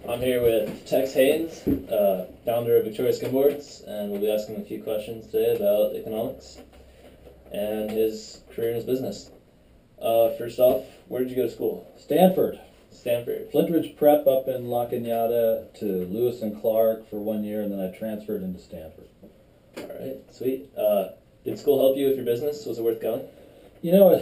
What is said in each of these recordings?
I'm here with Tex Haynes, founder of Victoria Skimboards, and we'll be asking a few questions today about economics and his career in his business. First off, where did you go to school? Stanford. Stanford. Flintridge Prep up in La Cañada to Lewis and Clark for 1 year, and then I transferred into Stanford. All right, sweet. Did school help you with your business? Was it worth going? You know,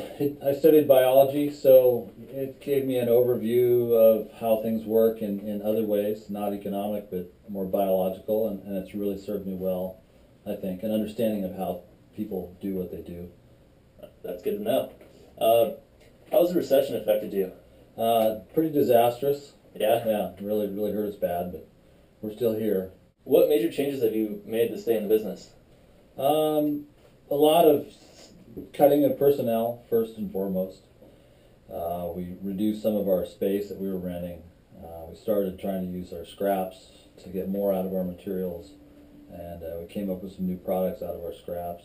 I studied biology, so it gave me an overview of how things work in other ways, not economic, but more biological, and it's really served me well, I think, an understanding of how people do what they do. That's good to know. How has the recession affected you? Pretty disastrous. Yeah? Yeah, really hurt us bad, but we're still here. What major changes have you made to stay in the business? A lot of cutting of personnel, first and foremost. We reduced some of our space that we were renting. We started trying to use our scraps to get more out of our materials, and we came up with some new products out of our scraps.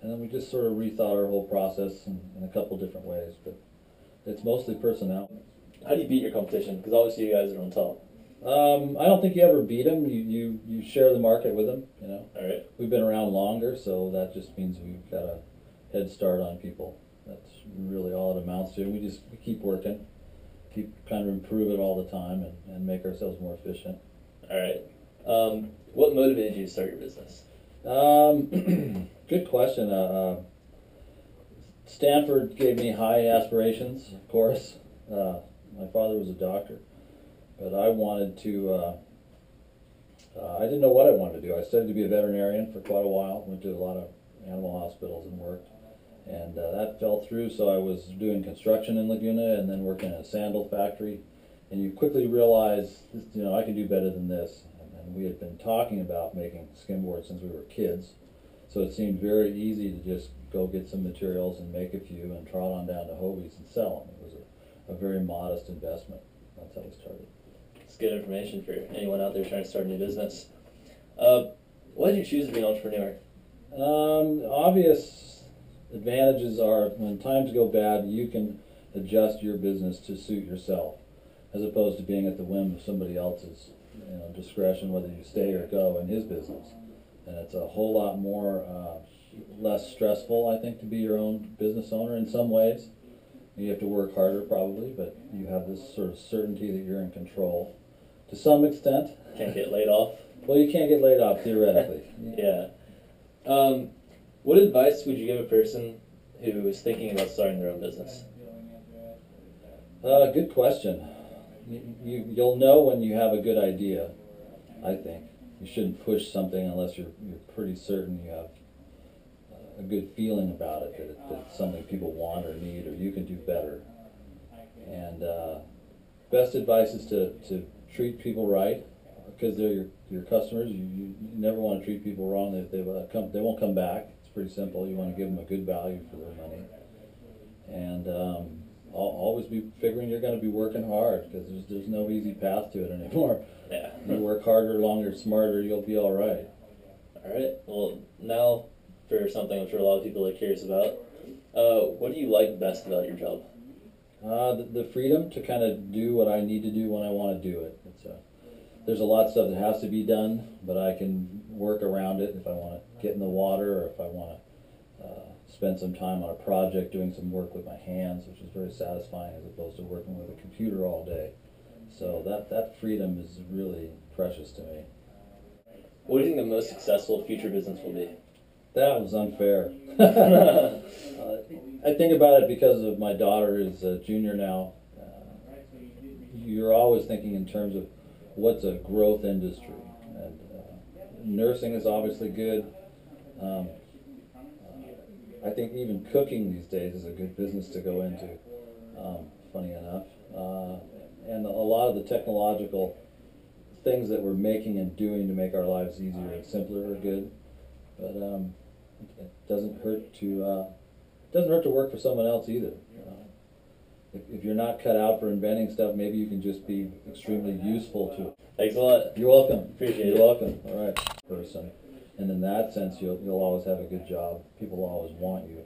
And then we just sort of rethought our whole process in a couple different ways, but it's mostly personnel. How do you beat your competition? Because obviously you guys are on top. I don't think you ever beat them. You share the market with them, you know. All right. We've been around longer, so that just means we've got a head start on people. That's really all it amounts to. We keep working, keep kind of improve it all the time, and make ourselves more efficient. All right. What motivated you to start your business? Good question. Stanford gave me high aspirations, of course. My father was a doctor, but I wanted to, I didn't know what I wanted to do. I studied to be a veterinarian for quite a while, went to a lot of animal hospitals and worked, and that fell through, so I was doing construction in Laguna and then working in a sandal factory, and you quickly realize, you know, I can do better than this. And we had been talking about making skimboards since we were kids, so it seemed very easy to just go get some materials and make a few and trot on down to Hobie's and sell them. It was a very modest investment. That's how we started. It's good information for anyone out there trying to start a new business. Why did you choose to be an entrepreneur? Obvious advantages are when times go bad, you can adjust your business to suit yourself, as opposed to being at the whim of somebody else's, you know, discretion whether you stay or go in his business. And it's a whole lot more less stressful, I think, to be your own business owner in some ways. You have to work harder probably, but you have this sort of certainty that you're in control to some extent. Can't get laid off? Well, you can't get laid off theoretically. Yeah. What advice would you give a person who is thinking about starting their own business? Good question. You'll know when you have a good idea, I think. You shouldn't push something unless you're pretty certain you have a good feeling about it, that it's something people want or need or you can do better. And best advice is to treat people right, because they're your customers. You never want to treat people wrong. They won't come back. It's pretty simple. You want to give them a good value for their money. And always be figuring you're going to be working hard, because there's no easy path to it anymore. Yeah. You work harder, longer, smarter, you'll be all right. All right. Well, now for something I'm sure a lot of people are curious about. What do you like best about your job? The freedom to kind of do what I need to do when I want to do it. There's a lot of stuff that has to be done, but I can work around it if I want to get in the water, or if I want to spend some time on a project doing some work with my hands, which is very satisfying, as opposed to working with a computer all day. So that freedom is really precious to me. What do you think the most successful future business will be? That was unfair. I think about it because of my daughter is a junior now. You're always thinking in terms of what's a growth industry. And nursing is obviously good. I think even cooking these days is a good business to go into, funny enough. And a lot of the technological things that we're making and doing to make our lives easier and simpler are good. But it doesn't hurt to work for someone else either. If you're not cut out for inventing stuff, maybe you can just be extremely useful to it. Thanks a lot. You're welcome. Appreciate it. You're welcome. All right, person. And in that sense, you'll always have a good job. People will always want you.